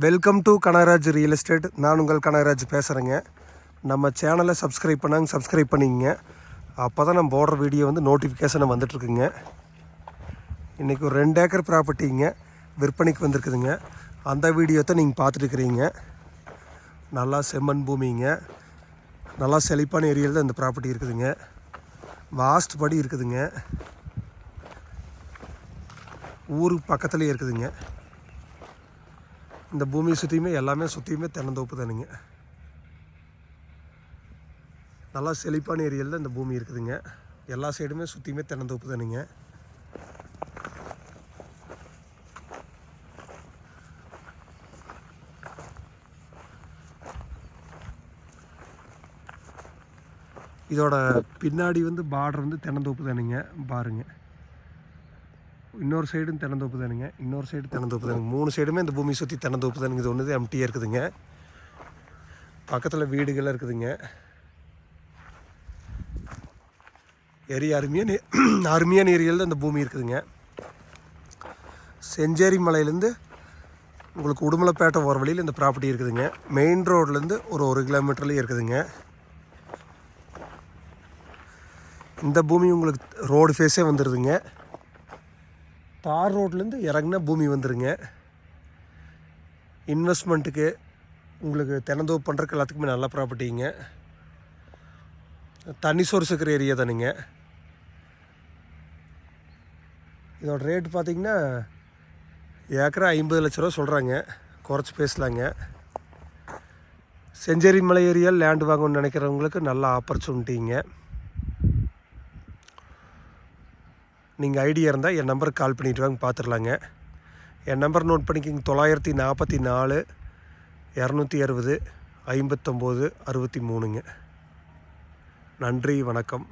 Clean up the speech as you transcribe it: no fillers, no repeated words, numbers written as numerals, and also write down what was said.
Welcome to Kanagaraj real estate. நான் உங்கள் கனகராஜ் பேசுகிறேங்க. நம்ம சேனலை சப்ஸ்கிரைப் பண்ணிங்க. அப்போ தான் நம்ம போடுற வீடியோ வந்து நோட்டிஃபிகேஷனை வந்துட்டுருக்குங்க. இன்றைக்கி ஒரு 2 ஏக்கர் ப்ராப்பர்ட்டிங்க விற்பனைக்கு வந்திருக்குதுங்க. அந்த வீடியோ தான் நீங்கள் பார்த்துட்டுருக்குறீங்க. நல்லா செம்மண் பூமிங்க, நல்லா செழிப்பான ஏரியாவில் தான் இந்த ப்ராப்பர்ட்டி இருக்குதுங்க. வாஸ்ட் படி இருக்குதுங்க. ஊருக்கு பக்கத்துலேயே இருக்குதுங்க. இந்த பூமியை சுற்றியுமே தென்னந்தோப்பு தானுங்க. நல்லா செழிப்பான ஏரியாவில் தான் இந்த பூமி இருக்குதுங்க. எல்லா சைடுமே சுற்றியுமே தென்னந்தோப்பு தானுங்க. இதோட பின்னாடி வந்து பார்டர் வந்து தென்னந்தோப்பு தானுங்க. பாருங்கள், இன்னொரு சைடும் தென்னந்தோப்பு தானுங்க, இன்னொரு சைடு தென்னந்தோப்பு தானுங்க. 3 சைடுமே இந்த பூமி சுற்றி தென்னந்தோப்பு தானுங்க. இது ஒன்று எம்டியாக இருக்குதுங்க. பக்கத்தில் வீடுகள்லாம் இருக்குதுங்க. அருமையான ஏரியாவில் தான் இந்த பூமி இருக்குதுங்க. செஞ்சேரி மலையிலேருந்து உங்களுக்கு உடுமலைப்பேட்டை போகிற வழியில் இந்த ப்ராப்பர்ட்டி இருக்குதுங்க. மெயின் ரோட்லேருந்து ஒரு 1 கிலோமீட்டர்லேயே இருக்குதுங்க. இந்த பூமி உங்களுக்கு ரோடு ஃபேஸே வந்துடுதுங்க. தார் ரோட்லேருந்து இறங்கினா பூமி வந்துடுங்க. இன்வெஸ்ட்மெண்ட்டுக்கு உங்களுக்கு தென்னந்தோப்பு பண்ணுறதுக்கு எல்லாத்துக்குமே நல்ல ப்ராப்பர்ட்டிங்க. தண்ணி சோர்ஸ் இருக்கிற ஏரியா தானுங்க. இதோட ரேட்டு பார்த்திங்கன்னா ஏக்கரா 50 லட்ச ரூபா சொல்கிறாங்க. குறைச்சி பேசலாங்க. செஞ்சேரி மலை ஏரியாவில் லேண்டு வாங்கணும்னு நினைக்கிறவங்களுக்கு நல்ல ஆப்பர்ச்சுனிட்டிங்க. நீங்கள் ஐடியா இருந்தால் என் நம்பருக்கு கால் பண்ணிவிட்டு வாங்க, பார்த்துடலாங்க. என் நம்பர் நோட் பண்ணிக்கிங்க. 944 260 59 63ங்க. நன்றி, வணக்கம்.